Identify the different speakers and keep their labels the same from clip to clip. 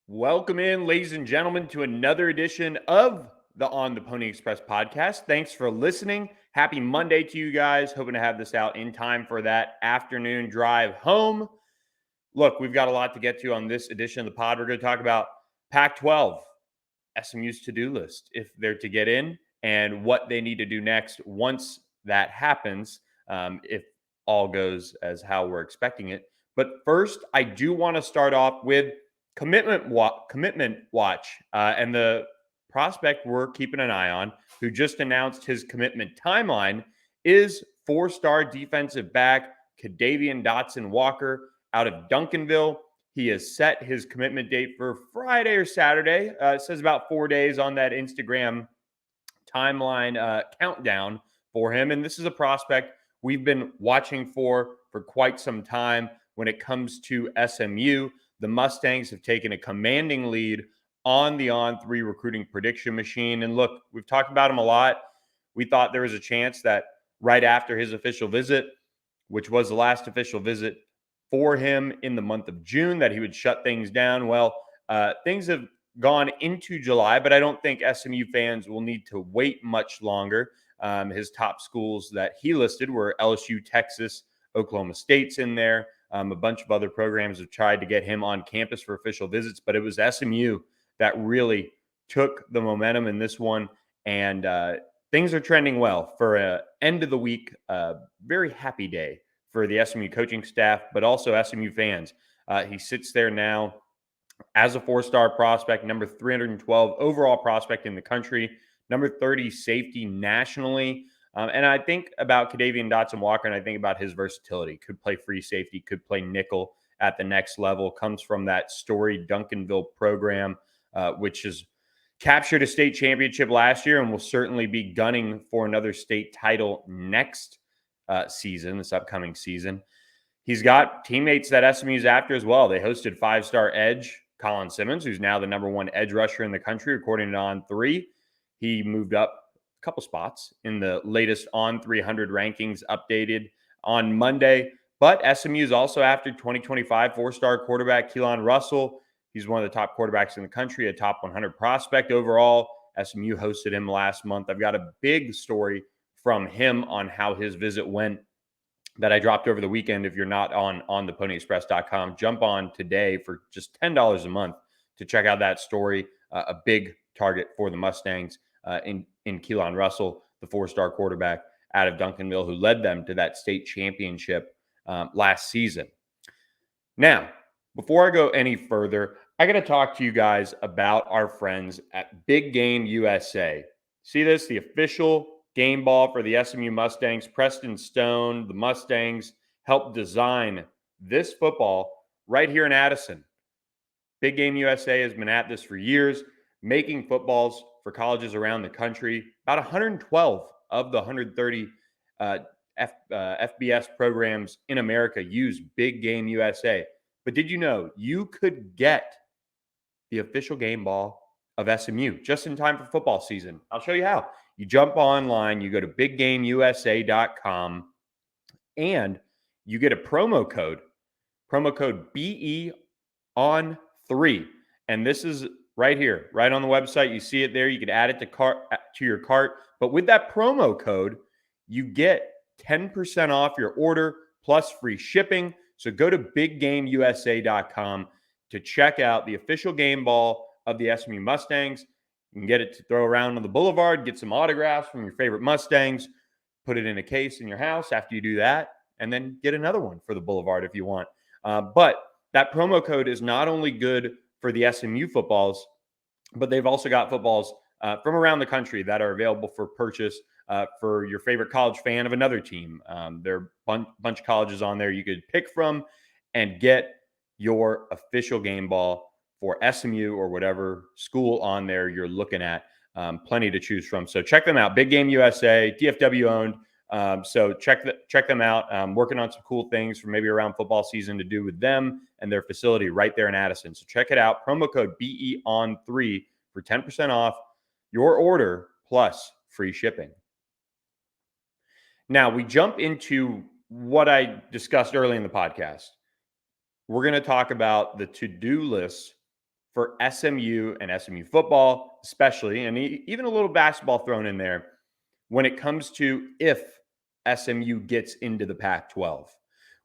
Speaker 1: Welcome in, ladies and gentlemen, to another edition of the On the Pony Express podcast. Thanks for listening. Happy Monday to you guys. Hoping to have this out in time for that afternoon drive home. Look, we've got a lot to get to on this edition of the pod. We're going to talk about Pac-12, SMU's to-do list, if they're to get in, and what they need to do next once that happens, if all goes as how we're expecting it. But first, I do want to start off with commitment watch and the prospect we're keeping an eye on, who just announced his commitment timeline, is four-star defensive back Ka'Davion Dotson-Walker out of Duncanville. He has set his commitment date for Friday or Saturday. It says about 4 days on that Instagram timeline countdown for him. And this is a prospect we've been watching for quite some time when it comes to SMU. The Mustangs have taken a commanding lead on the On3 recruiting prediction machine. And look, we've talked about him a lot. We thought there was a chance that right after his official visit, which was the last official visit for him in the month of June, that he would shut things down. Well, things have gone into July, but I don't think SMU fans will need to wait much longer. His top schools that he listed were LSU, Texas, Oklahoma State's in there. A bunch of other programs have tried to get him on campus for official visits, but it was SMU that really took the momentum in this one. And things are trending well for an end of the week, very happy day for the SMU coaching staff, but also SMU fans. He sits there now as a four-star prospect, number 312 overall prospect in the country, number 30 safety nationally. And I think about Ka'Davion Dotson-Walker, and I think about his versatility. Could play free safety, could play nickel at the next level. Comes from that storied Duncanville program, which has captured a state championship last year and will certainly be gunning for another state title next season, this upcoming season. He's got teammates that SMU's after as well. They hosted five-star edge Colin Simmons, who's now the number one edge rusher in the country, according to On3. He moved up couple spots in the latest On 300 rankings updated on Monday. But SMU is also after 2025 four-star quarterback Keelan Russell. He's one of the top quarterbacks in the country, a top 100 prospect overall. SMU hosted him last month. I've got a big story from him on how his visit went that I dropped over the weekend. If you're not on theponyexpress.com, jump on today for just $10 a month to check out that story. A big target for the Mustangs in Keelan Russell, the four-star quarterback out of Duncanville, who led them to that state championship last season. Now, before I go any further, I got to talk to you guys about our friends at Big Game USA. See this? The official game ball for the SMU Mustangs. Preston Stone, the Mustangs, helped design this football right here in Addison. Big Game USA has been at this for years, making footballs for colleges around the country. About 112 of the 130 FBS programs in America use Big Game USA. But did you know you could get the official game ball of SMU just in time for football season? I'll show you how. You jump online, you go to biggameusa.com, and you get a promo code BE on 3. And this is right here, right on the website. You see it there. You can add it to your cart. But with that promo code, you get 10% off your order plus free shipping. So go to biggameusa.com to check out the official game ball of the SMU Mustangs. You can get it to throw around on the boulevard, get some autographs from your favorite Mustangs, put it in a case in your house after you do that, and then get another one for the boulevard if you want. But that promo code is not only good for the SMU footballs, but they've also got footballs from around the country that are available for purchase for your favorite college fan of another team. There are a bunch of colleges on there you could pick from and get your official game ball for SMU or whatever school on there you're looking at. Plenty to choose from. So check them out. Big Game USA, DFW owned. So check them out. Working on some cool things for maybe around football season to do with them and their facility right there in Addison. So check it out. Promo code BEON3 for 10% off your order plus free shipping. Now we jump into what I discussed early in the podcast. We're going to talk about the to-do list for SMU and SMU football, especially, and even a little basketball thrown in there when it comes to if SMU gets into the Pac-12.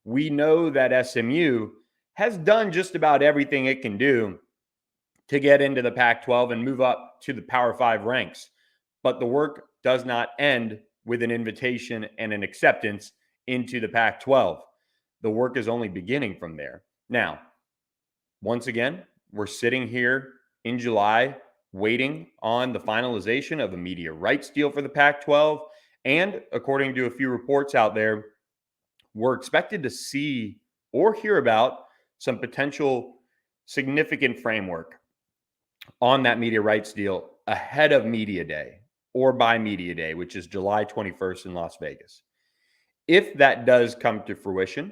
Speaker 1: We know that SMU has done just about everything it can do to get into the Pac-12 and move up to the Power 5 ranks. But the work does not end with an invitation and an acceptance into the Pac-12. The work is only beginning from there. Now, once again, we're sitting here in July waiting on the finalization of a media rights deal for the Pac-12. And according to a few reports out there, we're expected to see or hear about some potential significant framework on that media rights deal ahead of Media Day or by Media Day, which is July 21st in Las Vegas. If that does come to fruition,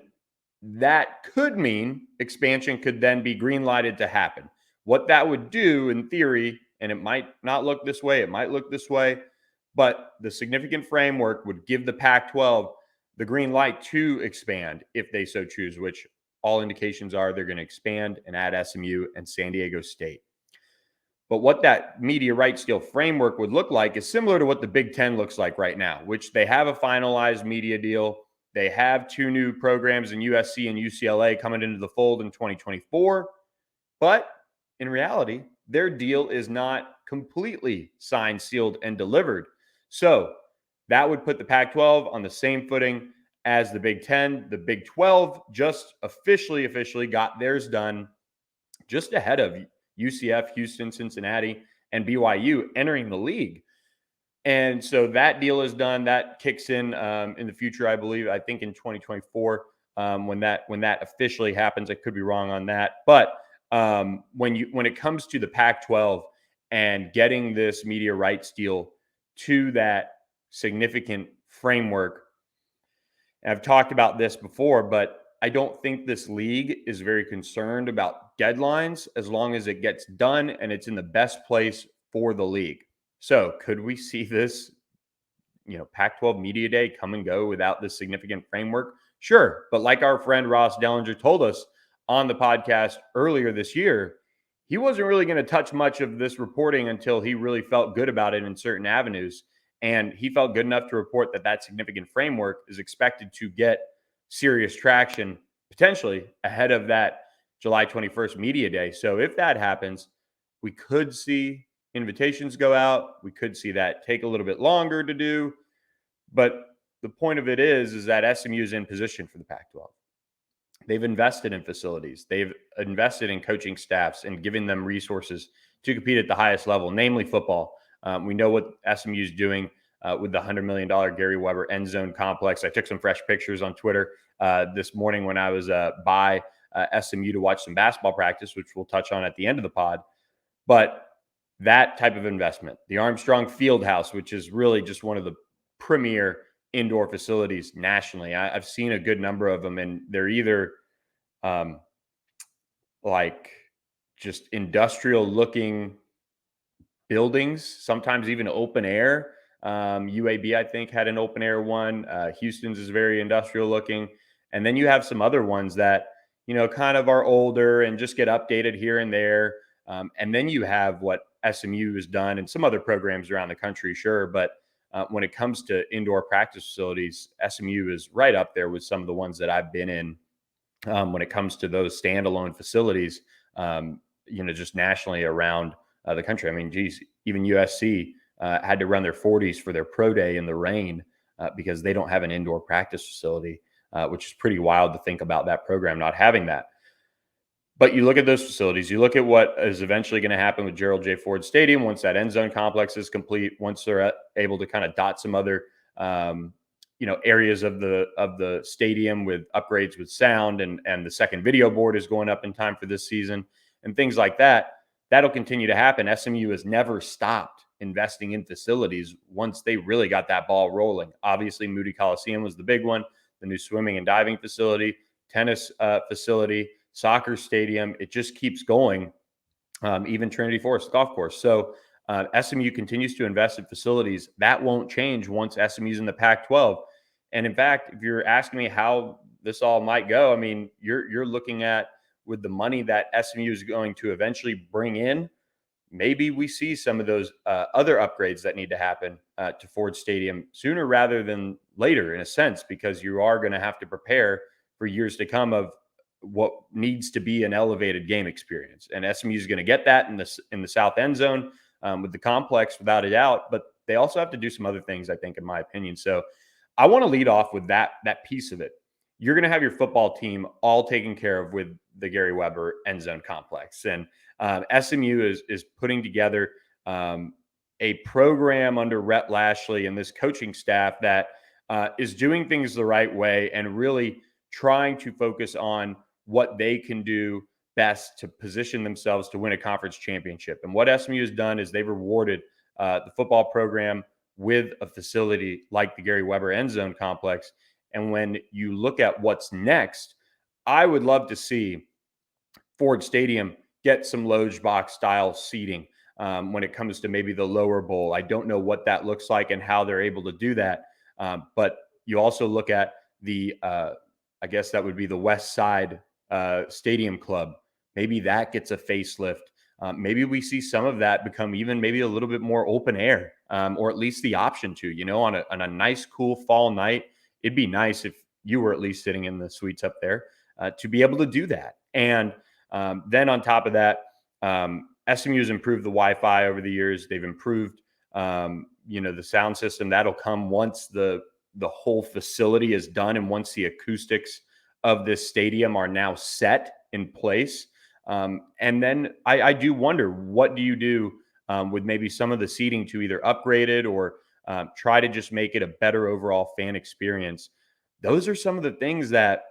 Speaker 1: that could mean expansion could then be green-lighted to happen. What that would do in theory, and it might not look this way, it might look this way, but the significant framework would give the Pac-12 the green light to expand if they so choose, which all indications are they're going to expand and add SMU and San Diego State. But what that media rights deal framework would look like is similar to what the Big Ten looks like right now, which they have a finalized media deal. They have two new programs in USC and UCLA coming into the fold in 2024. But in reality, their deal is not completely signed, sealed, and delivered. So that would put the Pac-12 on the same footing as the Big Ten. The Big 12 just officially got theirs done just ahead of UCF, Houston, Cincinnati, and BYU entering the league. And so that deal is done. That kicks in the future, I believe. I think in 2024 when that officially happens. I could be wrong on that, but when it comes to the Pac-12 and getting this media rights deal to that significant framework, and I've talked about this before, but I don't think this league is very concerned about deadlines as long as it gets done and it's in the best place for the league. So could we see this, Pac-12 Media Day come and go without this significant framework? Sure. But like our friend Ross Dellinger told us on the podcast earlier this year, he wasn't really going to touch much of this reporting until he really felt good about it in certain avenues. And he felt good enough to report that significant framework is expected to get serious traction potentially ahead of that July 21st Media Day. So if that happens, we could see invitations go out. We could see that take a little bit longer to do. But the point of it is that SMU is in position for the Pac-12. They've invested in facilities. They've invested in coaching staffs and giving them resources to compete at the highest level, namely football. We know what SMU is doing with the $100 million Gary Weber end zone complex. I took some fresh pictures on Twitter this morning when I was by SMU to watch some basketball practice, which we'll touch on at the end of the pod. But that type of investment, the Armstrong Fieldhouse, which is really just one of the premier indoor facilities nationally. I've seen a good number of them, and they're either like just industrial looking buildings, sometimes even open air. UAB, I think, had an open air one. Houston's is very industrial looking. And then you have some other ones that, kind of are older and just get updated here and there. And then you have what SMU has done and some other programs around the country, sure. But when it comes to indoor practice facilities, SMU is right up there with some of the ones that I've been in when it comes to those standalone facilities, just nationally around the country. I mean, geez, even USC had to run their 40s for their pro day in the rain because they don't have an indoor practice facility, which is pretty wild to think about that program not having that. But you look at those facilities, you look at what is eventually going to happen with Gerald J. Ford Stadium once that end zone complex is complete, once they're able to kind of dot some other, areas of the stadium with upgrades with sound, and the second video board is going up in time for this season and things like that. That'll continue to happen. SMU has never stopped investing in facilities once they really got that ball rolling. Obviously, Moody Coliseum was the big one, the new swimming and diving facility, tennis facility, soccer stadium. It just keeps going, even Trinity Forest golf course. So SMU continues to invest in facilities. That won't change once SMU's in the Pac-12. And in fact, if you're asking me how this all might go, I mean, you're looking at with the money that SMU is going to eventually bring in, maybe we see some of those other upgrades that need to happen to Ford Stadium sooner rather than later, in a sense, because you are going to have to prepare for years to come of what needs to be an elevated game experience. And SMU is going to get that in the south end zone with the complex, without a doubt. But they also have to do some other things, I think, in my opinion. So I want to lead off with that piece of it. You're going to have your football team all taken care of with the Gary Weber end zone complex, and SMU is putting together a program under Rhett Lashley and this coaching staff that is doing things the right way and really trying to focus on what they can do best to position themselves to win a conference championship. And what SMU has done is they've rewarded the football program with a facility like the Gary Weber end zone complex. And when you look at what's next, I would love to see Ford Stadium get some loge box style seating when it comes to maybe the lower bowl. I don't know what that looks like and how they're able to do that. But you also look at the, I guess that would be the West Side Stadium Club. Maybe that gets a facelift. Maybe we see some of that become even maybe a little bit more open air, or at least the option to, on a nice, cool fall night. It'd be nice if you were at least sitting in the suites up there to be able to do that. And then on top of that, SMU has improved the Wi-Fi over the years. They've improved, the sound system. That'll come once the whole facility is done and once the acoustics of this stadium are now set in place. And then I do wonder, what do you do with maybe some of the seating to either upgrade it or try to just make it a better overall fan experience? Those are some of the things that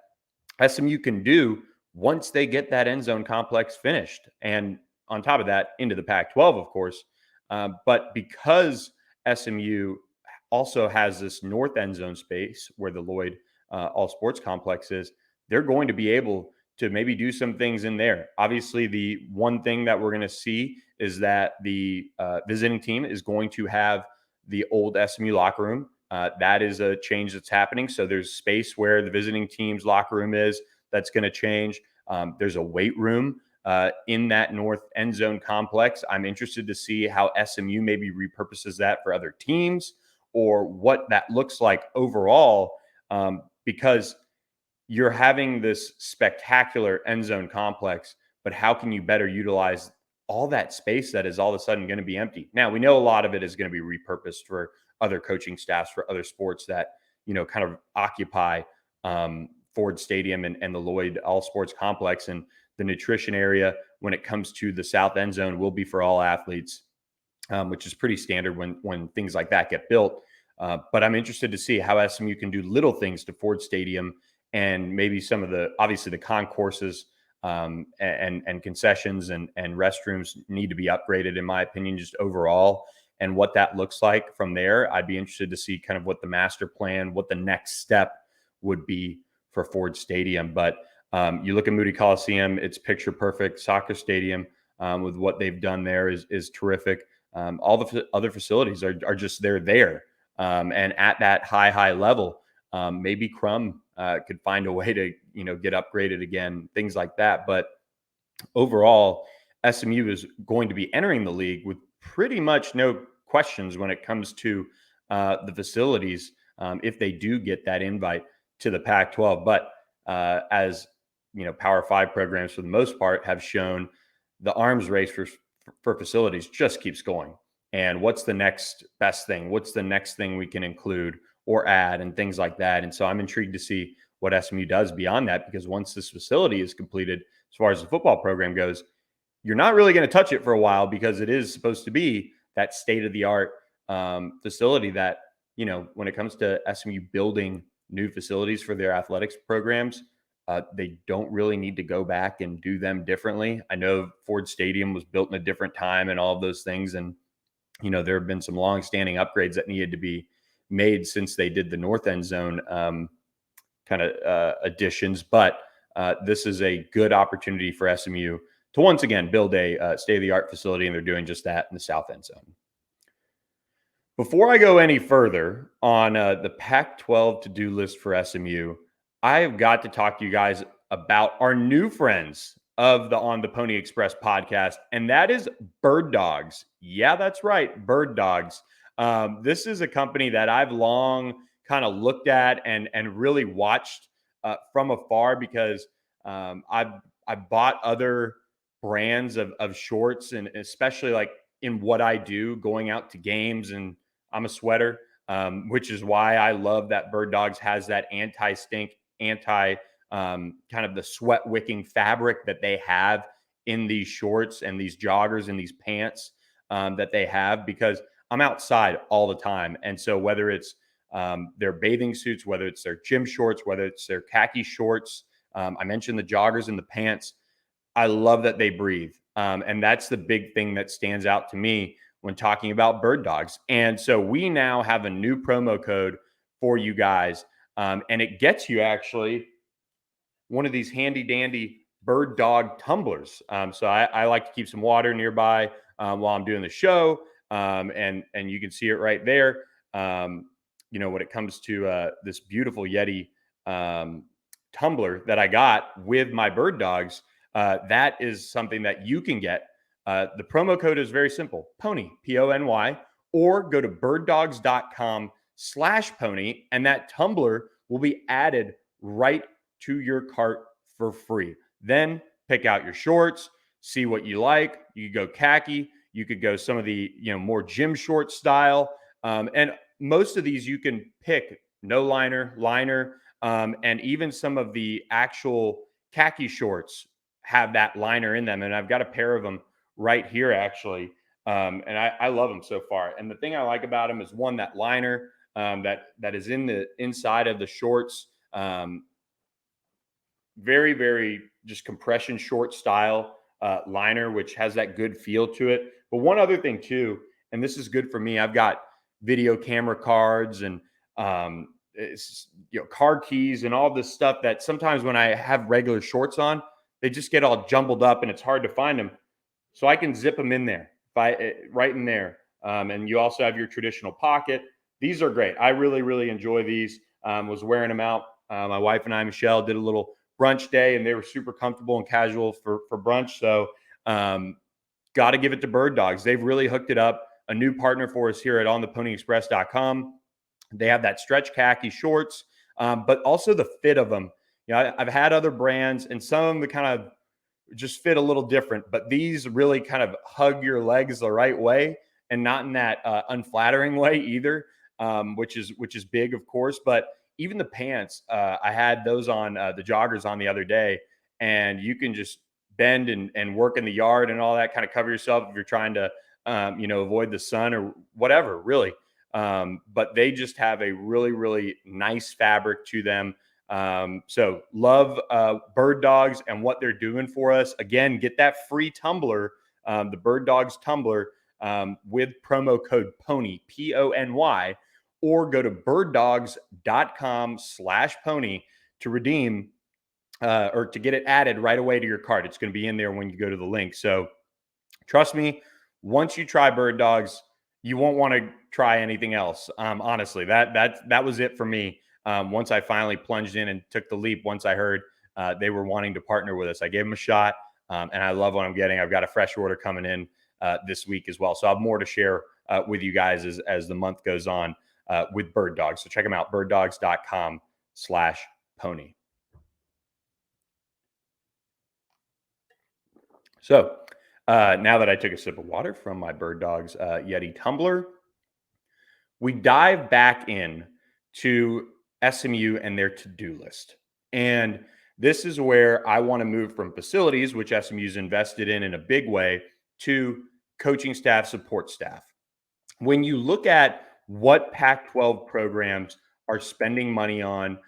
Speaker 1: SMU can do once they get that end zone complex finished. And on top of that, into the Pac-12, of course. But because SMU also has this north end zone space where the Lloyd All Sports Complex is, they're going to be able to maybe do some things in there. Obviously, the one thing that we're going to see is that the visiting team is going to have the old SMU locker room. That is a change that's happening. So there's space where the visiting team's locker room is. That's going to change. There's a weight room in that north end zone complex. I'm interested to see how SMU maybe repurposes that for other teams or what that looks like overall, because you're having this spectacular end zone complex, but how can you better utilize all that space that is all of a sudden going to be empty? Now, we know a lot of it is going to be repurposed for other coaching staffs, for other sports that, kind of occupy Ford Stadium and the Lloyd All Sports Complex. And the nutrition area, when it comes to the south end zone, will be for all athletes, which is pretty standard when things like that get built. But I'm interested to see how SMU can do little things to Ford Stadium, and maybe some of obviously the concourses and concessions and restrooms need to be upgraded, in my opinion, just overall. And what that looks like from there, I'd be interested to see kind of what the master plan, what the next step would be for Ford Stadium. But you look at Moody Coliseum, it's picture perfect soccer stadium with what they've done there is terrific. All the other facilities are just, they're there. And at that high level, maybe Crum could find a way to, get upgraded again, things like that. But overall, SMU is going to be entering the league with pretty much no questions when it comes to the facilities, if they do get that invite to the Pac-12. But as Power 5 programs, for the most part, have shown, the arms race for facilities just keeps going. And what's the next best thing? What's the next thing we can include or add, and things like that? And so I'm intrigued to see what SMU does beyond that, because once this facility is completed, as far as the football program goes, you're not really going to touch it for a while, because it is supposed to be that state-of-the-art facility that, when it comes to SMU building new facilities for their athletics programs, they don't really need to go back and do them differently. I know Ford Stadium was built in a different time and all of those things. And, there have been some long-standing upgrades that needed to be made since they did the North End Zone additions. But this is a good opportunity for SMU to once again build a state-of-the-art facility, and they're doing just that in the South End Zone. Before I go any further on the Pac-12 to-do list for SMU, I've got to talk to you guys about our new friends of the On the Pony Express podcast, and that is Birddogs. Yeah, that's right, Birddogs. This is a company that I've long kind of looked at and really watched from afar because I've bought other brands of shorts, and especially like in what I do, going out to games, and I'm a sweater, which is why I love that Birddogs has that anti-stink, kind of the sweat wicking fabric that they have in these shorts and these joggers and these pants that they have, because I'm outside all the time. And so whether it's their bathing suits, whether it's their gym shorts, whether it's their khaki shorts, I mentioned the joggers and the pants, I love that they breathe. And that's the big thing that stands out to me when talking about Birddogs. And so we now have a new promo code for you guys. And it gets you actually one of these handy dandy bird dog tumblers. So I like to keep some water nearby while I'm doing the show. And you can see it right there. When it comes to this beautiful Yeti tumbler that I got with my Birddogs, that is something that you can get. The promo code is very simple: Pony, Pony, or go to birddogs.com/pony, and that tumbler will be added right to your cart for free. Then pick out your shorts, see what you like. You could go khaki, you could go some of the more gym short style, and most of these you can pick no liner, liner, and even some of the actual khaki shorts have that liner in them. And I've got a pair of them right here actually, and I love them so far. And the thing I like about them is, one, that liner that is in the inside of the shorts. Very, very just compression short style liner, which has that good feel to it. But one other thing too, and this is good for me, I've got video camera cards and car keys and all this stuff that sometimes when I have regular shorts on, they just get all jumbled up and it's hard to find them. So I can zip them in there, right in there. And you also have your traditional pocket. These are great. I really, really enjoy these. Was wearing them out. My wife and I, Michelle, did a little brunch day, and they were super comfortable and casual for brunch. So got to give it to Birddogs. They've really hooked it up. A new partner for us here at ontheponyexpress.com. They have that stretch khaki shorts, but also the fit of them. I've had other brands, and some of them that kind of just fit a little different, but these really kind of hug your legs the right way, and not in that unflattering way either, which is big, of course. But even the pants, I had those on, the joggers on the other day, and you can just bend and work in the yard and all that, kind of cover yourself if you're trying to, avoid the sun or whatever, really. But they just have a really, really nice fabric to them. So love Birddogs and what they're doing for us. Again, get that free tumbler, the Birddogs tumbler, with promo code PONY, PONY, or go to birddogs.com/pony to redeem or to get it added right away to your cart. It's going to be in there when you go to the link. So trust me, once you try Birddogs, you won't want to try anything else. Honestly, that was it for me. Once I finally plunged in and took the leap, once I heard they were wanting to partner with us, I gave them a shot, and I love what I'm getting. I've got a fresh order coming in this week as well. So I'll have more to share with you guys as the month goes on with Birddogs. So check them out, birddogs.com/pony. So now that I took a sip of water from my Birddogs Yeti tumbler, we dive back in to SMU and their to-do list. And this is where I want to move from facilities, which SMU's invested in a big way, to coaching staff, support staff. When you look at what Pac-12 programs are spending money on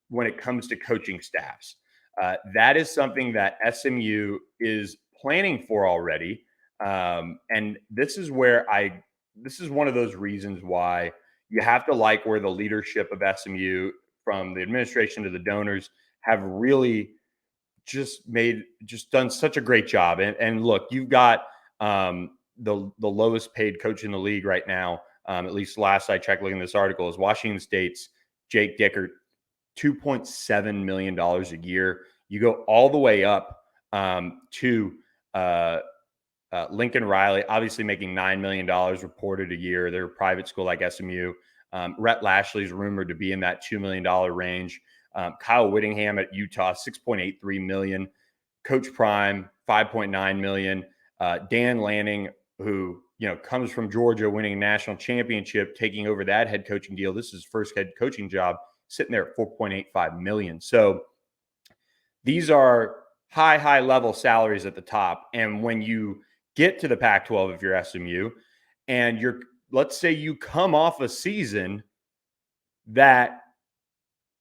Speaker 1: when it comes to coaching staffs, that is something that SMU is planning for already. And this is one of those reasons why you have to like where the leadership of SMU, from the administration to the donors, have really just done such a great job. And look, you've got the lowest paid coach in the league right now, at least last I checked looking at this article, is Washington State's Jake Dickert, $2.7 million a year. You go all the way up to Lincoln Riley, obviously making $9 million reported a year. They're a private school like SMU. Rhett Lashley's rumored to be in that $2 million range. Kyle Whittingham at Utah, $6.83 million. Coach Prime, $5.9 million. Dan Lanning, who comes from Georgia, winning a national championship, taking over that head coaching deal. This is his first head coaching job, sitting there at $4.85 million. So these are high level salaries at the top. And when you get to the Pac-12, if you're SMU, and let's say you come off a season that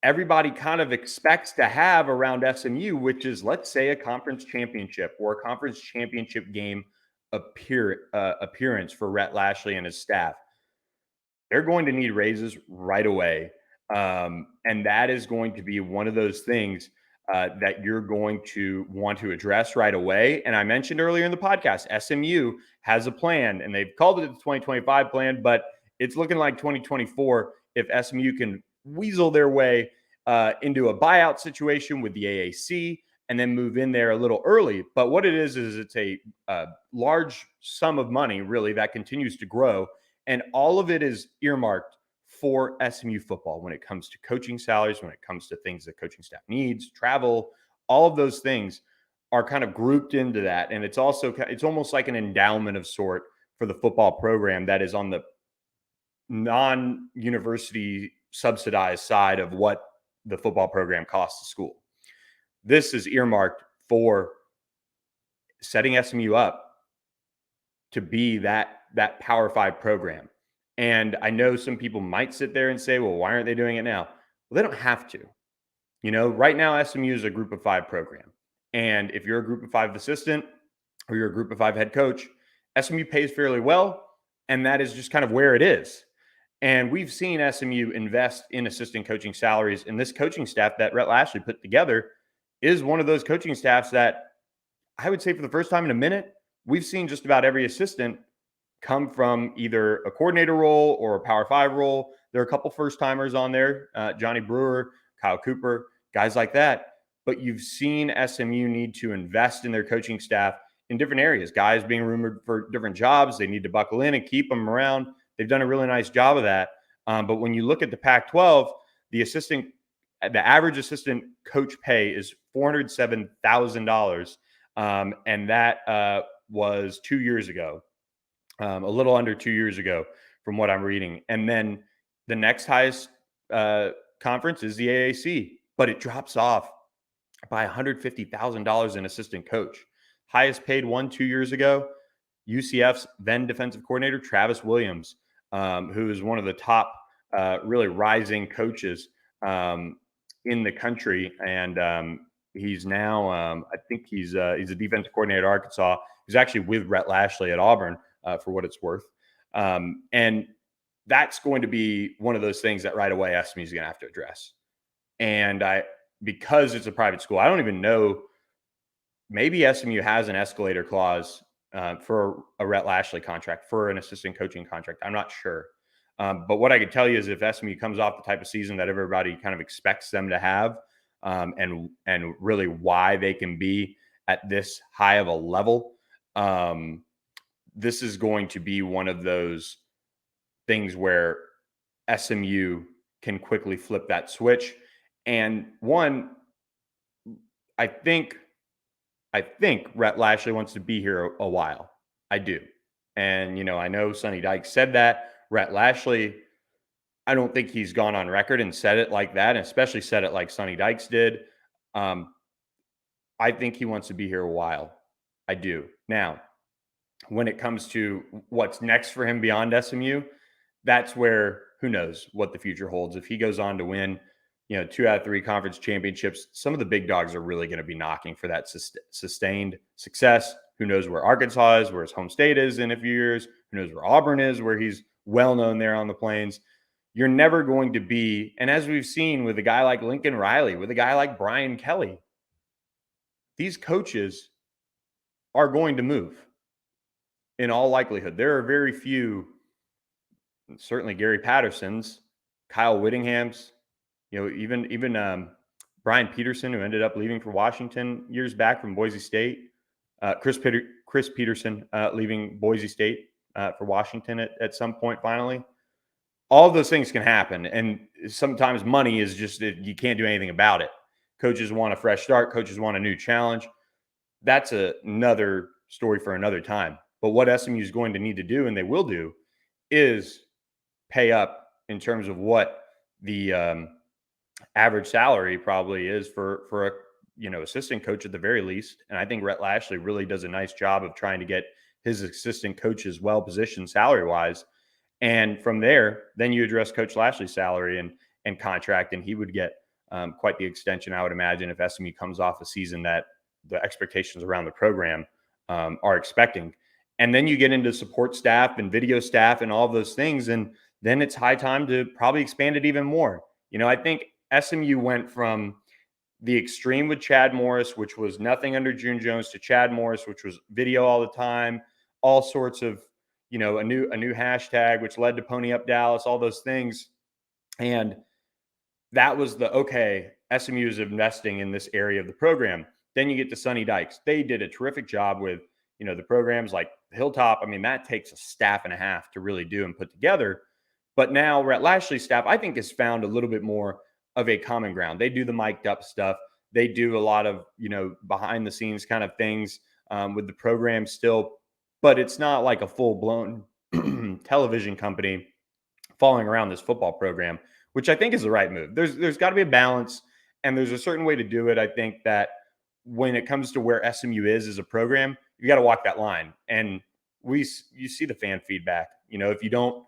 Speaker 1: everybody kind of expects to have around SMU, which is, let's say, a conference championship or a conference championship game appearance for Rhett Lashley and his staff. They're going to need raises right away. And that is going to be one of those things that you're going to want to address right away. And I mentioned earlier in the podcast, SMU has a plan, and they've called it the 2025 plan, but it's looking like 2024 if SMU can weasel their way into a buyout situation with the AAC and then move in there a little early. But what it is it's a large sum of money, really, that continues to grow. And all of it is earmarked for SMU football when it comes to coaching salaries, when it comes to things that coaching staff needs, travel, all of those things are kind of grouped into that. And it's almost like an endowment of sort for the football program that is on the non-university subsidized side of what the football program costs the school. This is earmarked for setting SMU up to be that Power 5 program. And I know some people might sit there and say, well, why aren't they doing it now? Well, they don't have to. Right now, SMU is a group of 5 program. And if you're a group of 5 assistant or you're a group of 5 head coach, SMU pays fairly well. And that is just kind of where it is. And we've seen SMU invest in assistant coaching salaries. And this coaching staff that Rhett Lashley put together is one of those coaching staffs that I would say for the first time in a minute, we've seen just about every assistant come from either a coordinator role or a Power 5 role. There are a couple first-timers on there, Johnny Brewer, Kyle Cooper, guys like that. But you've seen SMU need to invest in their coaching staff in different areas. Guys being rumored for different jobs. They need to buckle in and keep them around. They've done a really nice job of that. But when you look at the Pac-12, the average assistant coach pay is $407,000. And that was 2 years ago. A little under 2 years ago from what I'm reading. And then the next highest conference is the AAC, but it drops off by $150,000 in assistant coach. Highest paid 2 years ago, UCF's then defensive coordinator, Travis Williams, who is one of the top really rising coaches in the country. And he's now, I think he's a defensive coordinator at Arkansas. He's actually with Rhett Lashley at Auburn. For what it's worth. And that's going to be one of those things that right away SMU is going to have to address. And because it's a private school, I don't even know, maybe SMU has an escalator clause for a Rhett Lashley contract, for an assistant coaching contract. I'm not sure. But what I can tell you is if SMU comes off the type of season that everybody kind of expects them to have, and really why they can be at this high of a level, this is going to be one of those things where SMU can quickly flip that switch. And I think Rhett Lashley wants to be here a while. I do. And, I know Sonny Dykes said that. Rhett Lashley, I don't think he's gone on record and said it like that, and especially said it like Sonny Dykes did. I think he wants to be here a while. I do. Now, when it comes to what's next for him beyond SMU, that's where who knows what the future holds. If he goes on to win, 2 out of 3 conference championships, some of the big dogs are really going to be knocking for that sustained success. Who knows where Arkansas is, where his home state is in a few years. Who knows where Auburn is, where he's well known there on the plains. You're never going to be, and as we've seen with a guy like Lincoln Riley, with a guy like Brian Kelly, these coaches are going to move. In all likelihood, there are very few, certainly Gary Patterson's, Kyle Whittingham's, even Brian Peterson, who ended up leaving for Washington years back from Boise State. Chris Peterson leaving Boise State for Washington at some point finally. All of those things can happen. And sometimes money is just, you can't do anything about it. Coaches want a fresh start. Coaches want a new challenge. That's another story for another time. But what SMU is going to need to do, and they will do, is pay up in terms of what the average salary probably is for a assistant coach at the very least. And I think Rhett Lashley really does a nice job of trying to get his assistant coaches well positioned salary wise. And from there, then you address Coach Lashley's salary and contract, and he would get quite the extension, I would imagine, if SMU comes off a season that the expectations around the program are expecting. And then you get into support staff and video staff and all those things, and then it's high time to probably expand it even more. I think SMU went from the extreme with Chad Morris, which was nothing under June Jones, to Chad Morris, which was video all the time, all sorts of a new hashtag, which led to Pony Up Dallas, all those things. And that was okay, SMU is investing in this area of the program. Then you get to Sonny Dykes. They did a terrific job with, the programs like Hilltop. I mean, that takes a staff and a half to really do and put together. But now Rhett Lashley's staff, I think, has found a little bit more of a common ground. They do the mic'd up stuff. They do a lot of, behind the scenes kind of things with the program still. But it's not like a full-blown television company following around this football program, which I think is the right move. There's got to be a balance, and there's a certain way to do it. I think that when it comes to where SMU is as a program, you got to walk that line. And you see the fan feedback. If you don't,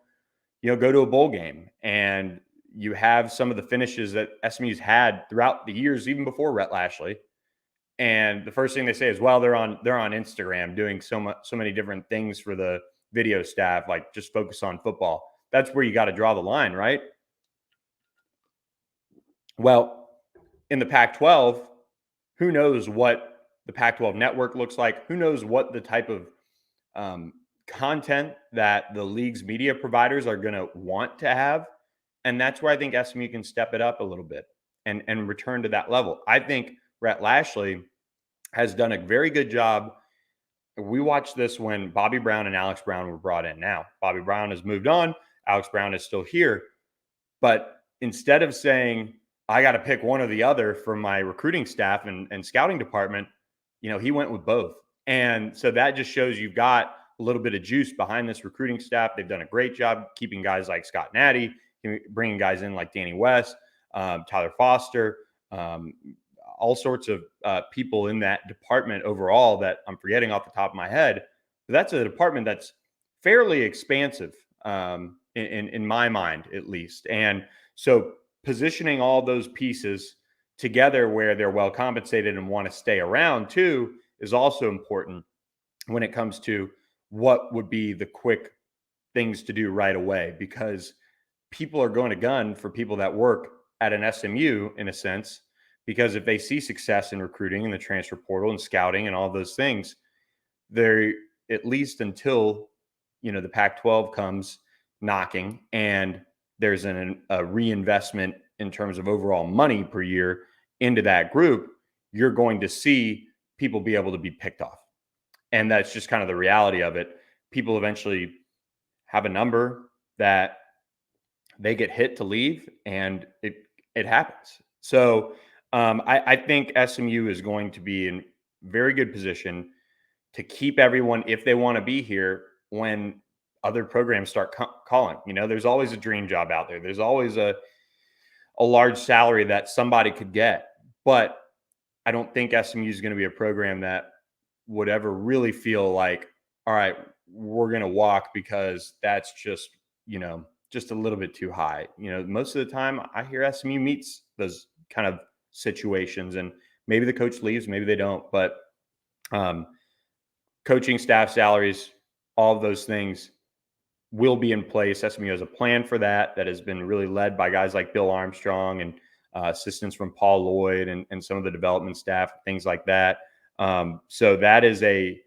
Speaker 1: go to a bowl game and you have some of the finishes that SMU's had throughout the years, even before Rhett Lashley. And the first thing they say is, well, they're on Instagram doing so many different things for the video staff, like just focus on football. That's where you got to draw the line, right? Well, in the Pac-12, who knows what the Pac-12 network looks like? Who knows what the type of content that the league's media providers are going to want to have? And that's where I think SMU can step it up a little bit and return to that level. I think Rhett Lashley has done a very good job. We watched this when Bobby Brown and Alex Brown were brought in. Now, Bobby Brown has moved on. Alex Brown is still here. But instead of saying, I got to pick one or the other for my recruiting staff and scouting department, he went with both. And so that just shows you've got a little bit of juice behind this recruiting staff. They've done a great job keeping guys like Scott Natty, bringing guys in like Danny West, Tyler Foster, all sorts of people in that department overall that I'm forgetting off the top of my head. But that's a department that's fairly expansive in my mind, at least. And so positioning all those pieces together where they're well compensated and want to stay around too is also important when it comes to what would be the quick things to do right away, because people are going to gun for people that work at an SMU in a sense, because if they see success in recruiting and the transfer portal and scouting and all those things, they're at least until, the Pac-12 comes knocking and there's a reinvestment in terms of overall money per year into that group, you're going to see people be able to be picked off. And that's just kind of the reality of it. People eventually have a number that they get hit to leave, and it happens. So I think SMU is going to be in very good position to keep everyone, if they want to be here, when other programs start calling. There's always a dream job out there. There's always a large salary that somebody could get. But I don't think SMU is going to be a program that would ever really feel like, all right, we're going to walk because that's just a little bit too high. Most of the time I hear SMU meets those kind of situations, and maybe the coach leaves, maybe they don't, but coaching staff salaries, all of those things will be in place. SMU has a plan for that has been really led by guys like Bill Armstrong and assistance from Paul Lloyd and some of the development staff, things like that. So that is a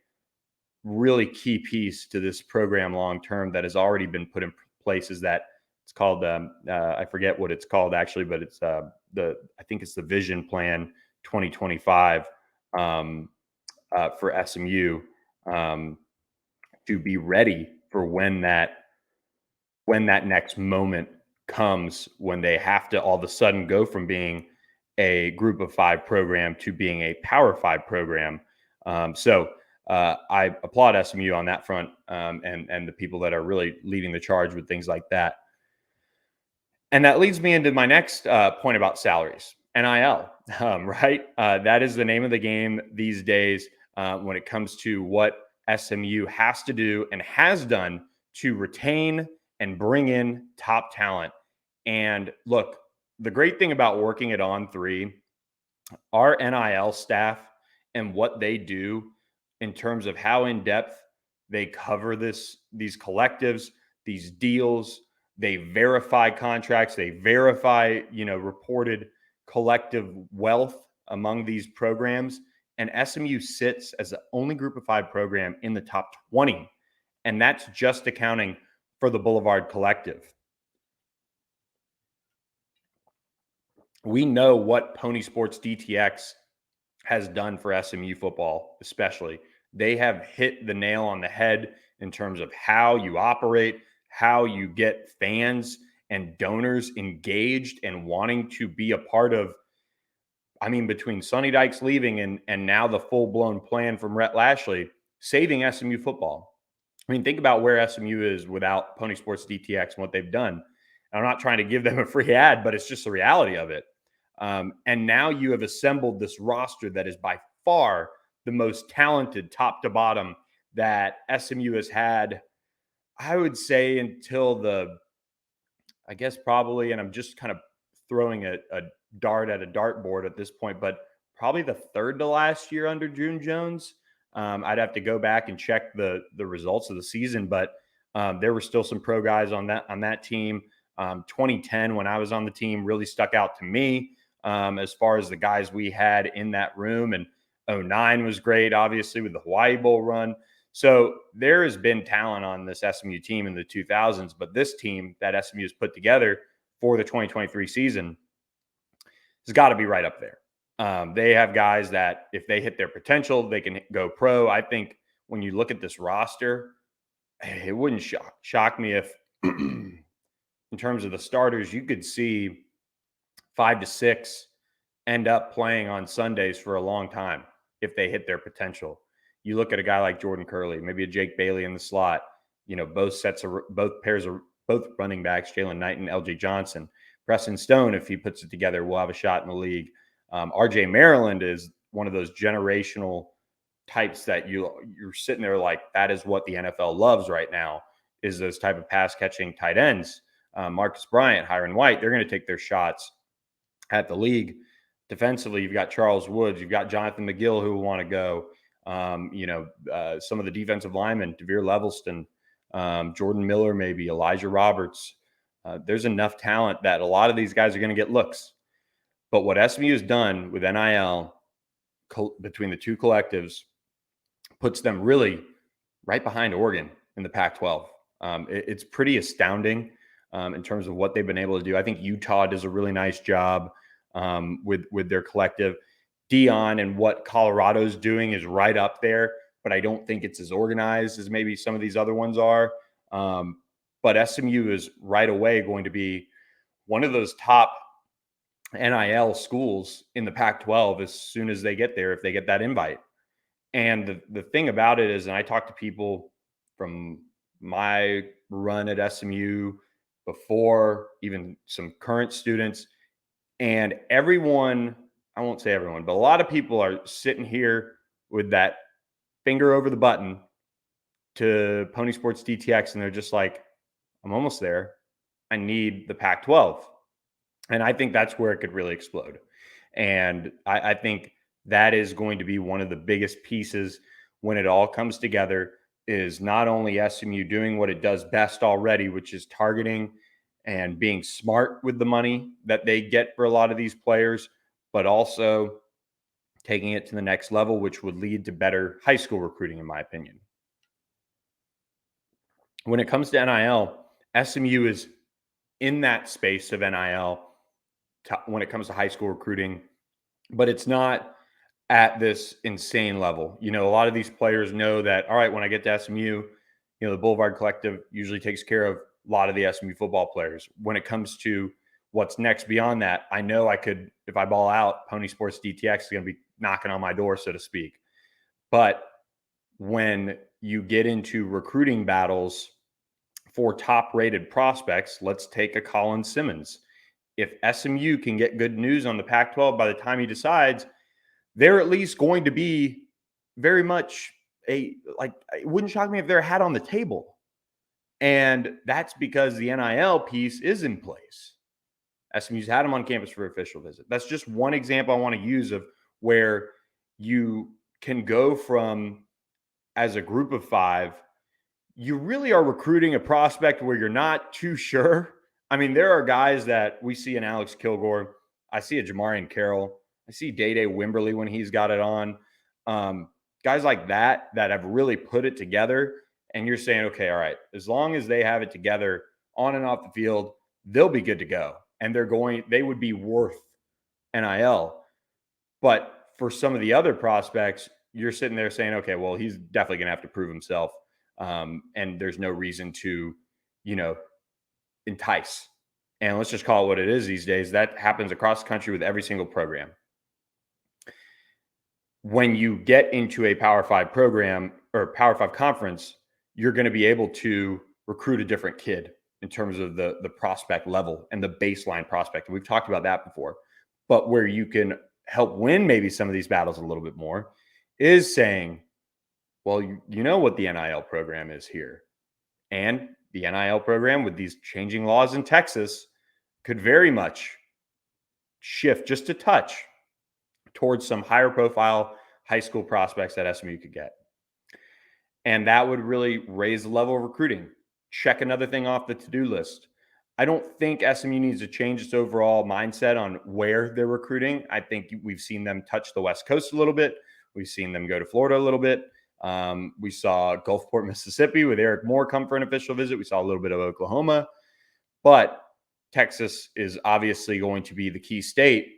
Speaker 1: really key piece to this program long-term that has already been put in place, is that It's called I forget what it's called actually, but it's I think it's the Vision Plan 2025 for SMU, to be ready for when that next moment comes, when they have to all of a sudden go from being a group of five program to being a power five program. I applaud SMU on that front, and the people that are really leading the charge with things like that. And that leads me into my next point about salaries, NIL, right? That is the name of the game these days when it comes to what SMU has to do and has done to retain and bring in top talent. And look, the great thing about working at On3, our NIL staff and what they do in terms of how in depth they cover these collectives, these deals, they verify contracts, they verify, reported collective wealth among these programs. And SMU sits as the only group of five program in the top 20. And that's just accounting for the Boulevard Collective. We know what Pony Sports DTX has done for SMU football, especially. They have hit the nail on the head in terms of how you operate, how you get fans and donors engaged and wanting to be a part of. I mean, between Sonny Dykes leaving and now the full-blown plan from Rhett Lashley, saving SMU football. I mean, think about where SMU is without Pony Sports DTX and what they've done. I'm not trying to give them a free ad, but it's just the reality of it. And now you have assembled this roster that is by far the most talented top to bottom that SMU has had, I would say, until I guess probably, and I'm just kind of throwing a dart at a dartboard at this point, but probably the third to last year under June Jones. I'd have to go back and check the results of the season, but there were still some pro guys on that team. 2010, when I was on the team, really stuck out to me as far as the guys we had in that room. And 09 was great, obviously, with the Hawaii Bowl run. So there has been talent on this SMU team in the 2000s, but this team that SMU has put together for the 2023 season has got to be right up there. They have guys that if they hit their potential, they can go pro. I think when you look at this roster, it wouldn't shock me if in terms of the starters, you could see 5 to 6 end up playing on Sundays for a long time if they hit their potential. You look at a guy like Jordan Curley, maybe a Jake Bailey in the slot, both running backs, Jalen Knight and LJ Johnson. Preston Stone, if he puts it together, will have a shot in the league. RJ Maryland is one of those generational types that you're sitting there like, that is what the NFL loves right now, is those type of pass catching tight ends. Marcus Bryant, Hiron White, they're going to take their shots at the league. Defensively, you've got Charles Woods, you've got Jonathan McGill who will want to go. Some of the defensive linemen, Devere Levelston, Jordan Miller, maybe Elijah Roberts. There's enough talent that a lot of these guys are going to get looks. But what SMU has done with NIL between the two collectives puts them really right behind Oregon in the Pac-12. It's pretty astounding in terms of what they've been able to do. I think Utah does a really nice job with their collective. Dion and what Colorado's doing is right up there, but I don't think it's as organized as maybe some of these other ones are. But SMU is right away going to be one of those top NIL schools in the Pac-12 as soon as they get there, if they get that invite. And the thing about it is, and I talk to people from my run at SMU before, even some current students, and everyone, I won't say everyone, but a lot of people are sitting here with that finger over the button to Pony Sports DTX, and they're just like, I'm almost there. I need the Pac-12. And I think that's where it could really explode. And I think that is going to be one of the biggest pieces when it all comes together, is not only SMU doing what it does best already, which is targeting and being smart with the money that they get for a lot of these players, but also taking it to the next level, which would lead to better high school recruiting, in my opinion. When it comes to NIL, SMU is in that space of NIL when it comes to high school recruiting, but it's not at this insane level. A lot of these players know that, all right, when I get to SMU, the Boulevard Collective usually takes care of a lot of the SMU football players. When it comes to what's next beyond that, I know I could, if I ball out, Pony Sports DTX is going to be knocking on my door, so to speak. But when you get into recruiting battles for top-rated prospects, let's take a Colin Simmons. If SMU can get good news on the Pac-12 by the time he decides, they're at least going to be very much it wouldn't shock me if they're a hat on the table. And that's because the NIL piece is in place. SMU's had him on campus for official visit. That's just one example I want to use of where you can go from, as a group of 5, you really are recruiting a prospect where you're not too sure. I mean, there are guys that we see in Alex Kilgore. I see a Jamarian Carroll. I see Day-Day Wimberly when he's got it on. Guys like that have really put it together. And you're saying, okay, all right, as long as they have it together on and off the field, they'll be good to go. And they would be worth NIL. But for some of the other prospects, you're sitting there saying, okay, well, he's definitely going to have to prove himself. And there's no reason to, entice. And let's just call it what it is these days. That happens across the country with every single program. When you get into a Power 5 program or Power 5 conference, you're going to be able to recruit a different kid in terms of the prospect level and the baseline prospect. And we've talked about that before. But where you can help win maybe some of these battles a little bit more is saying, well, you know what the NIL program is here. And the NIL program, with these changing laws in Texas, could very much shift just a touch towards some higher profile high school prospects that SMU could get. And that would really raise the level of recruiting. Check another thing off the to-do list. I don't think SMU needs to change its overall mindset on where they're recruiting. I think we've seen them touch the West Coast a little bit. We've seen them go to Florida a little bit. We saw Gulfport, Mississippi with Eric Moore come for an official visit. We saw a little bit of Oklahoma. But Texas is obviously going to be the key state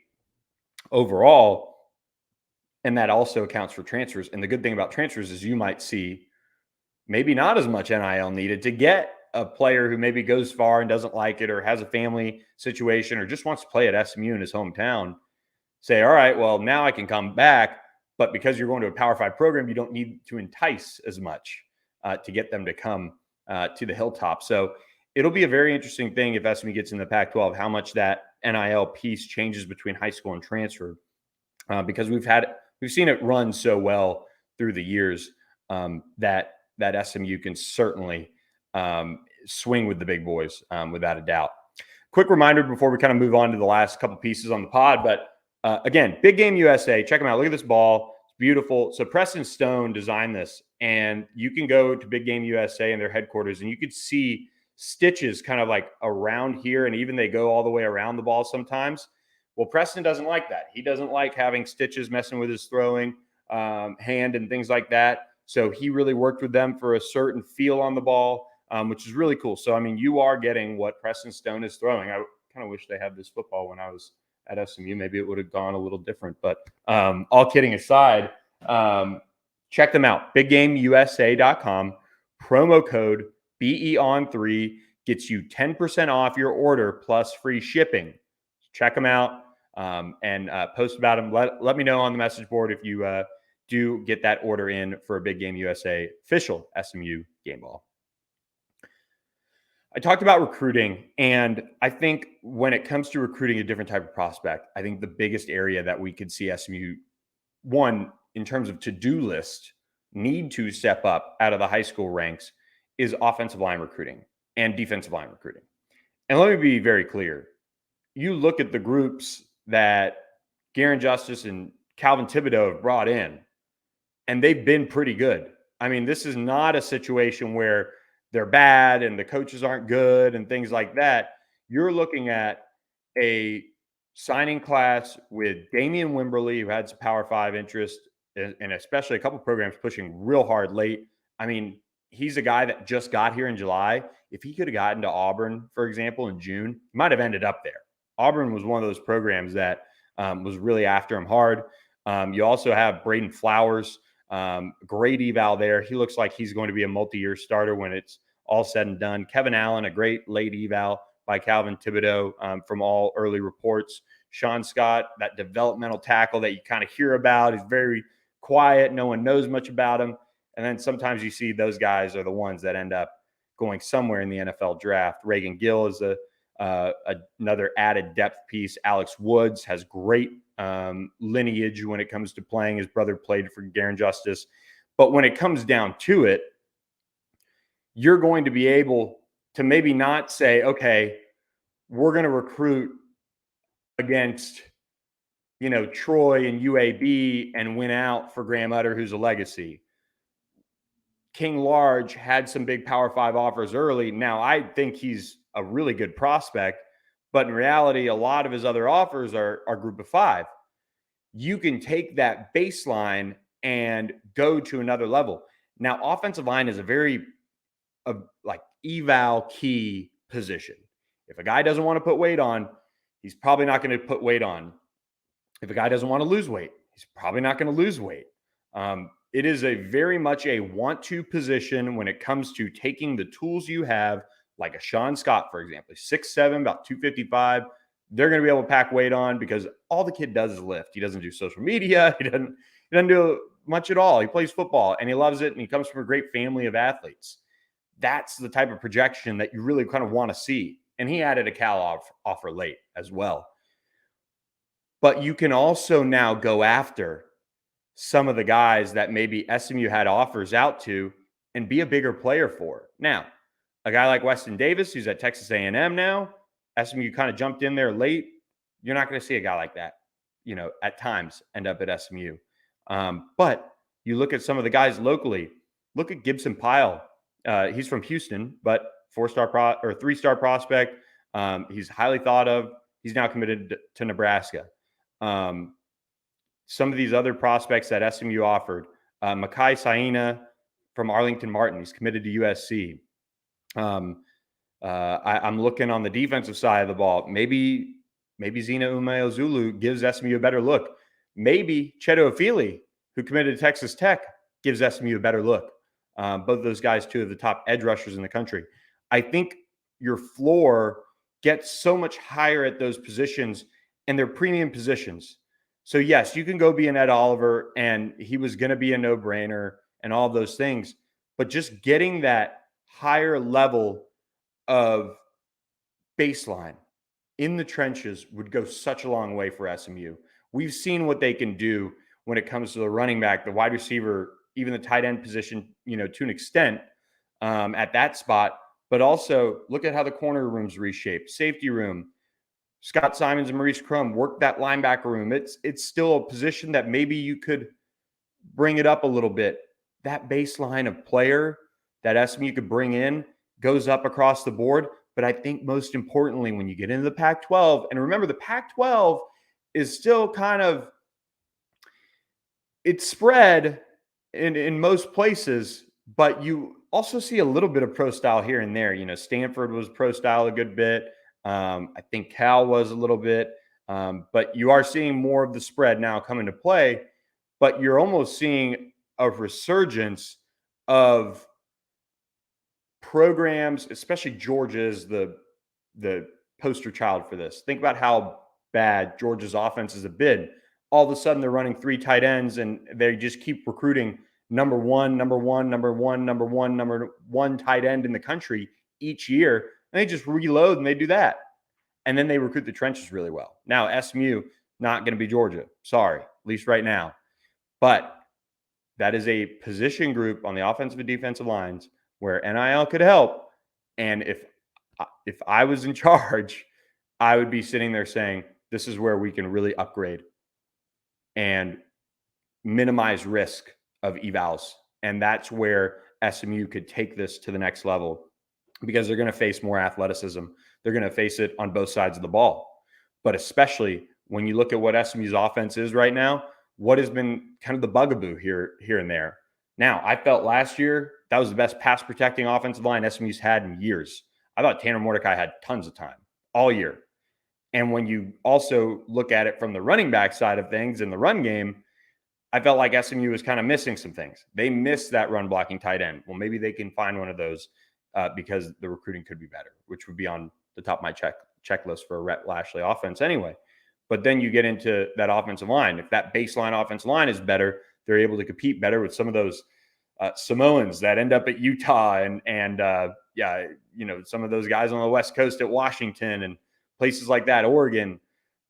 Speaker 1: overall. And that also accounts for transfers. And the good thing about transfers is you might see maybe not as much NIL needed to get a player who maybe goes far and doesn't like it, or has a family situation, or just wants to play at SMU in his hometown. Say, all right, well, now I can come back. But because you're going to a Power 5 program, you don't need to entice as much to get them to come to the hilltop. So it'll be a very interesting thing if SMU gets in the Pac-12, how much that NIL piece changes between high school and transfer, because we've seen it run so well through the years that SMU can certainly swing with the big boys, without a doubt. Quick reminder before we kind of move on to the last couple pieces on the pod, but again, Big Game USA, check them out. Look at this ball. It's beautiful. So Preston Stone designed this, and you can go to Big Game USA and their headquarters, and you could see stitches kind of like around here, and even they go all the way around the ball sometimes. Well, Preston doesn't like that. He doesn't like having stitches messing with his throwing hand and things like that. So he really worked with them for a certain feel on the ball, which is really cool. So, I mean, you are getting what Preston Stone is throwing. I kind of wish they had this football when I was at SMU. Maybe it would have gone a little different. But all kidding aside, check them out. BigGameUSA.com. Promo code BEON3 gets you 10% off your order plus free shipping. Check them out and post about them. Let me know on the message board if you do get that order in for a Big Game USA official SMU game ball. I talked about recruiting, and I think when it comes to recruiting a different type of prospect, I think the biggest area that we could see SMU, one, in terms of to-do list, need to step up out of the high school ranks is offensive line recruiting and defensive line recruiting. And let me be very clear. You look at the groups that Garen Justice and Calvin Thibodeau have brought in, and they've been pretty good. I mean, this is not a situation where they're bad and the coaches aren't good and things like that. You're looking at a signing class with Damian Wimberly, who had some Power 5 interest, and especially a couple programs pushing real hard late. I mean, he's a guy that just got here in July. If he could have gotten to Auburn, for example, in June, he might have ended up there. Auburn was one of those programs that was really after him hard. You also have Braden Flowers, great eval there. He looks like he's going to be a multi-year starter when it's all said and done. Kevin Allen, a great late eval by Calvin Thibodeau from all early reports. Sean Scott, that developmental tackle that you kind of hear about. He's very quiet. No one knows much about him. And then sometimes you see those guys are the ones that end up going somewhere in the NFL draft. Reagan Gill is another added depth piece. Alex Woods has great lineage when it comes to playing. His brother played for Garen Justice. But when it comes down to it, you're going to be able to maybe not say, okay, we're going to recruit against, Troy and UAB and win out for Graham Utter, who's a legacy. King Large had some big Power 5 offers early. Now, I think he's a really good prospect, but in reality, a lot of his other offers are Group of 5. You can take that baseline and go to another level. Now, offensive line is a very eval key position. If a guy doesn't want to put weight on, he's probably not going to put weight on. If a guy doesn't want to lose weight, he's probably not going to lose weight. It is a very much a want-to position when it comes to taking the tools you have, like a Sean Scott, for example, 6'7", about 255. They're going to be able to pack weight on because all the kid does is lift. He doesn't do social media. He doesn't do much at all. He plays football and he loves it, and he comes from a great family of athletes. That's the type of projection that you really kind of want to see. And he added a Cal offer late as well. But you can also now go after some of the guys that maybe SMU had offers out to and be a bigger player for. Now, a guy like Weston Davis, who's at Texas A&M now, SMU kind of jumped in there late. You're not going to see a guy like that, at times end up at SMU. But you look at some of the guys locally. Look at Gibson Pyle. He's from Houston, but 3-star prospect. He's highly thought of. He's now committed to Nebraska. Some of these other prospects that SMU offered, Makai Saina from Arlington Martin, he's committed to USC. I'm looking on the defensive side of the ball. Maybe Zina Umeozulu gives SMU a better look. Maybe Cheto Ofili, who committed to Texas Tech, gives SMU a better look. Both of those guys, two of the top edge rushers in the country. I think your floor gets so much higher at those positions, and they're premium positions. So, yes, you can go be an Ed Oliver, and he was going to be a no-brainer and all those things. But just getting that higher level of baseline in the trenches would go such a long way for SMU. We've seen what they can do when it comes to the running back, the wide receiver, even the tight end position, to an extent at that spot. But also look at how the corner room's reshaped, safety room. Scott Simons and Maurice Crum work that linebacker room. It's still a position that maybe you could bring it up a little bit. That baseline of player that SMU could bring in goes up across the board. But I think most importantly, when you get into the Pac-12, and remember the Pac-12 is still kind of, it's spread in most places, but you also see a little bit of pro style here and there. Stanford was pro style a good bit. I think Cal was a little bit, but you are seeing more of the spread now come into play, but you're almost seeing a resurgence of programs, especially Georgia is the poster child for this. Think about how bad Georgia's offenses have been. All of a sudden they're running 3 tight ends and they just keep recruiting number one tight end in the country each year. And they just reload and they do that. And then they recruit the trenches really well. Now, SMU, not going to be Georgia. Sorry, at least right now. But that is a position group on the offensive and defensive lines where NIL could help. And if I was in charge, I would be sitting there saying, this is where we can really upgrade and minimize risk of evals. And that's where SMU could take this to the next level because they're going to face more athleticism. They're going to face it on both sides of the ball. But especially when you look at what SMU's offense is right now, what has been kind of the bugaboo here and there. Now, I felt last year that was the best pass protecting offensive line SMU's had in years. I thought Tanner Mordecai had tons of time all year. And when you also look at it from the running back side of things in the run game, I felt like SMU was kind of missing some things. They missed that run blocking tight end. Well, maybe they can find one of those because the recruiting could be better, which would be on the top of my checklist for a Rhett Lashley offense anyway. But then you get into that offensive line. If that baseline offensive line is better, they're able to compete better with some of those Samoans that end up at Utah and some of those guys on the West Coast at Washington and places like that, Oregon.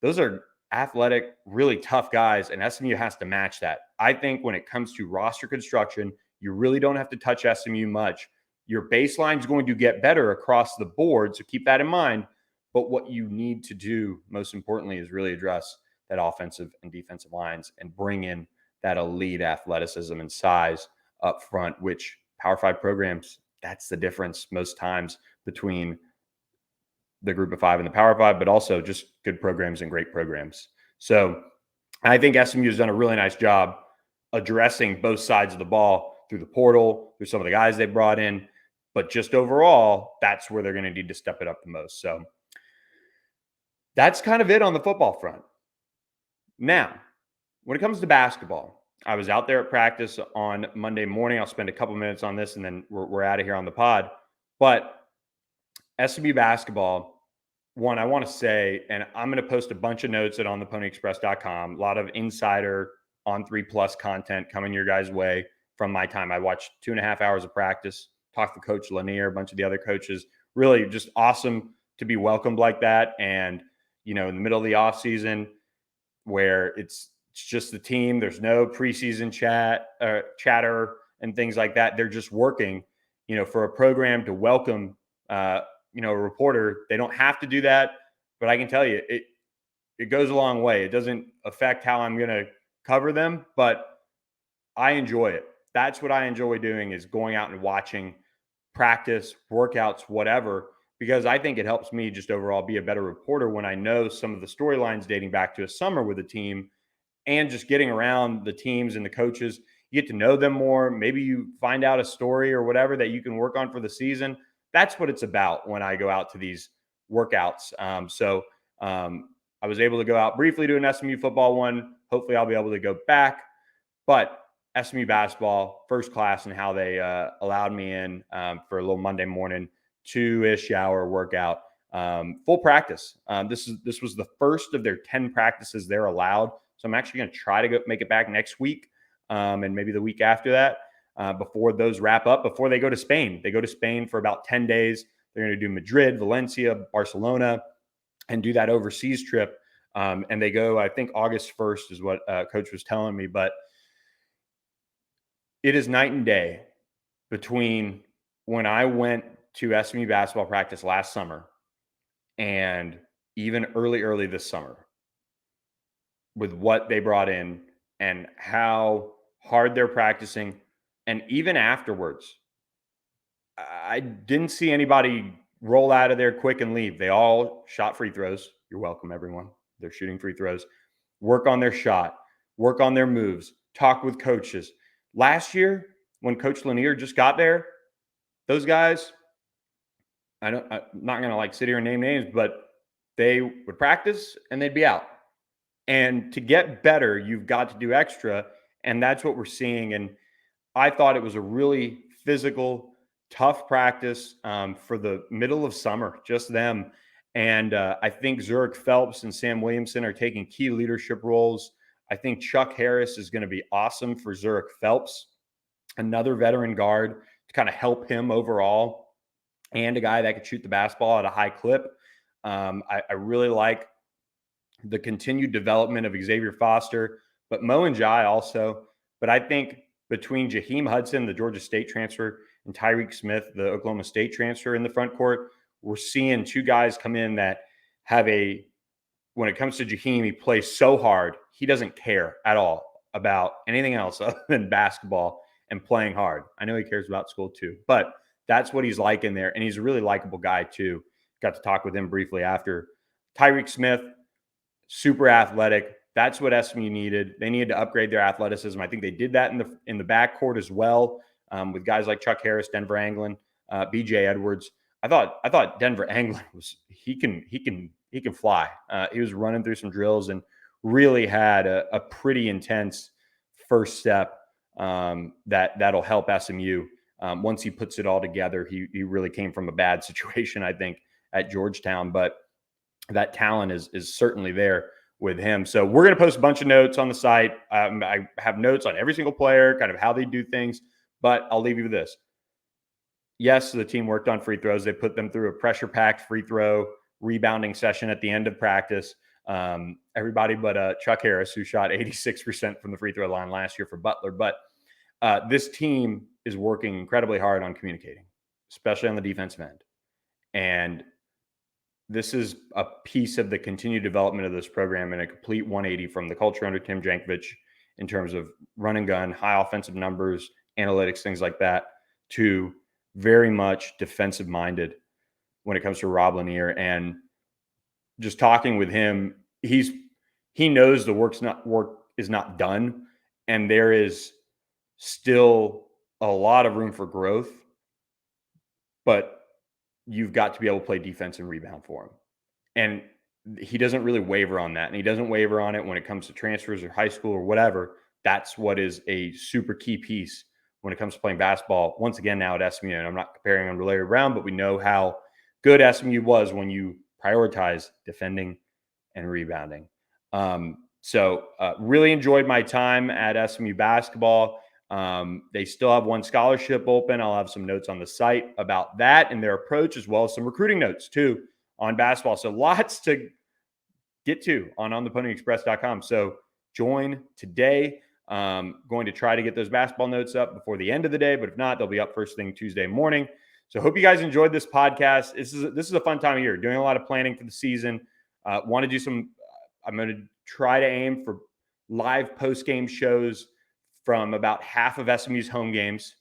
Speaker 1: Those are athletic, really tough guys, and SMU has to match that. I think when it comes to roster construction, you really don't have to touch SMU much. Your baseline is going to get better across the board, so keep that in mind. But what you need to do, most importantly, is really address that offensive and defensive lines and bring in that elite athleticism and size up front, which Power 5 programs, that's the difference most times between the Group of 5 and the Power 5, but also just good programs and great programs. So I think SMU has done a really nice job addressing both sides of the ball through the portal, through some of the guys they brought in. But just overall, that's where they're going to need to step it up the most. So that's kind of it on the football front. Now, when it comes to basketball, I was out there at practice on Monday morning. I'll spend a couple minutes on this and then we're out of here on the pod. But SMU basketball, one, I want to say, and I'm going to post a bunch of notes at ontheponyexpress.com, a lot of insider on 3+ content coming your guys' way from my time. I watched 2.5 hours of practice, talked to Coach Lanier, a bunch of the other coaches. Really just awesome to be welcomed like that. And, in the middle of the off season where it's just the team, there's no preseason chatter and things like that. They're just working, for a program to welcome, a reporter. They don't have to do that, but I can tell you it goes a long way. It doesn't affect how I'm going to cover them, but I enjoy it. That's what I enjoy doing, is going out and watching practice, workouts, whatever, because I think it helps me just overall be a better reporter when I know some of the storylines dating back to a summer with a team and just getting around the teams and the coaches. You get to know them more. Maybe you find out a story or whatever that you can work on for the season. That's what it's about when I go out to these workouts. I was able to go out briefly to an SMU football one. Hopefully I'll be able to go back. But SMU basketball, first class, and how they allowed me in for a little Monday morning 2-ish hour workout, full practice. This was the first of their 10 practices they're allowed. So I'm actually going to try to make it back next week and maybe the week after that before those wrap up, before they go to Spain. They go to Spain for about 10 days. They're going to do Madrid, Valencia, Barcelona, and do that overseas trip. And they go, I think August 1st is what Coach was telling me. But it is night and day between when I went to SMU basketball practice last summer and even early this summer, with what they brought in and how hard they're practicing. And even afterwards, I didn't see anybody roll out of there quick and leave. They all shot free throws. You're welcome, everyone. They're shooting free throws. Work on their shot, work on their moves, talk with coaches. Last year, when Coach Lanier just got there, those guys, I'm not going to sit here and name names, but they would practice and they'd be out. And to get better, you've got to do extra. And that's what we're seeing. And I thought it was a really physical, tough practice for the middle of summer, just them. And I think Zurich Phelps and Sam Williamson are taking key leadership roles. I think Chuck Harris is going to be awesome for Zurich Phelps, another veteran guard to kind of help him overall, and a guy that could shoot the basketball at a high clip. I really like the continued development of Xavier Foster, but Mo and Jai also. But I think between Jaheim Hudson, the Georgia State transfer, and Tyreek Smith, the Oklahoma State transfer in the front court, we're seeing two guys come in that have when it comes to Jaheim, he plays so hard. He doesn't care at all about anything else other than basketball and playing hard. I know he cares about school too, but that's what he's like in there. And he's a really likable guy too. Got to talk with him briefly after. Tyreek Smith, super athletic, That's what SMU needed. They needed to upgrade their athleticism. I think they did that in the backcourt as well, with guys like Chuck Harris, Denver Anglin, BJ Edwards. I thought Denver Anglin he can fly. He was running through some drills and really had a pretty intense first step that'll help SMU. Once he puts it all together, he really came from a bad situation, I think, at Georgetown, but that talent is certainly there with him. So we're going to post a bunch of notes on the site. I have notes on every single player, kind of how they do things, but I'll leave you with this. Yes, the team worked on free throws. They put them through a pressure-packed free throw rebounding session at the end of practice. Everybody but Chuck Harris, who shot 86% from the free throw line last year for Butler. But this team is working incredibly hard on communicating, especially on the defensive end. And this is a piece of the continued development of this program in a complete 180 from the culture under Tim Jankovich in terms of run and gun, high offensive numbers, analytics, things like that, to very much defensive minded when it comes to Rob Lanier. And just talking with him, he knows the work is not done, and there is still a lot of room for growth, but you've got to be able to play defense and rebound for him. And he doesn't really waver on that. And he doesn't waver on it when it comes to transfers or high school or whatever. That's what is a super key piece when it comes to playing basketball. Once again, now at SMU, and I'm not comparing him to Larry Brown, but we know how good SMU was when you prioritize defending and rebounding. So really enjoyed my time at SMU Basketball. They still have one scholarship open. I'll have some notes on the site about that and their approach, as well as some recruiting notes too on basketball. So lots to get to on theponyexpress.com. So join today. Going to try to get those basketball notes up before the end of the day, but if not, they'll be up first thing Tuesday morning. So hope you guys enjoyed this podcast. This is a fun time of year, doing a lot of planning for the season. Want to do some, I'm going to try to aim for live post-game shows from about half of SMU's home games.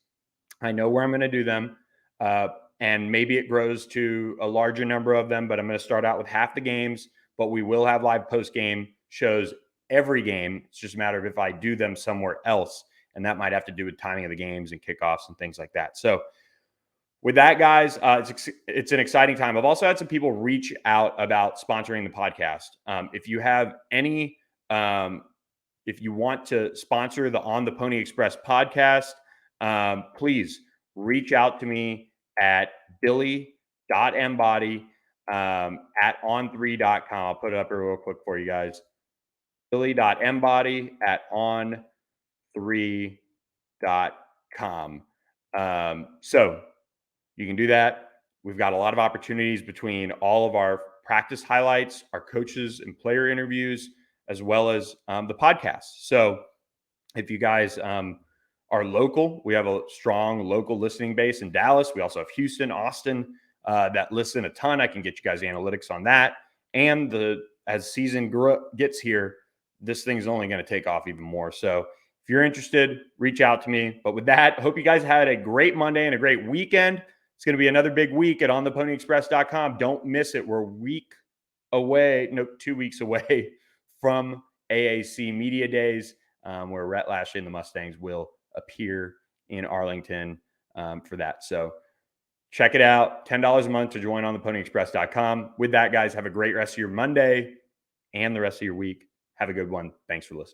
Speaker 1: I know where I'm going to do them, and maybe it grows to a larger number of them, but I'm going to start out with half the games, but we will have live post-game shows every game. It's just a matter of if I do them somewhere else, and that might have to do with timing of the games and kickoffs and things like that. So with that, guys, it's an exciting time. I've also had some people reach out about sponsoring the podcast. If you have any if you want to sponsor the On the Pony Express podcast, please reach out to me at billy.embody at on3.com. I'll put it up here real quick for you guys. billy.embody at on3.com. So you can do that. We've got a lot of opportunities between all of our practice highlights, our coaches and player interviews, as well as the podcast. So if you guys are local, we have a strong local listening base in Dallas. We also have Houston, Austin that listen a ton. I can get you guys analytics on that. And as season gets here, this thing's only going to take off even more. So if you're interested, reach out to me. But with that, I hope you guys had a great Monday and a great weekend. It's going to be another big week at ontheponyexpress.com. Don't miss it. We're 2 weeks away from AAC Media Days, where Rhett Lashley and the Mustangs will appear in Arlington for that. So check it out. $10 a month to join ontheponyexpress.com. With that, guys, have a great rest of your Monday and the rest of your week. Have a good one. Thanks for listening.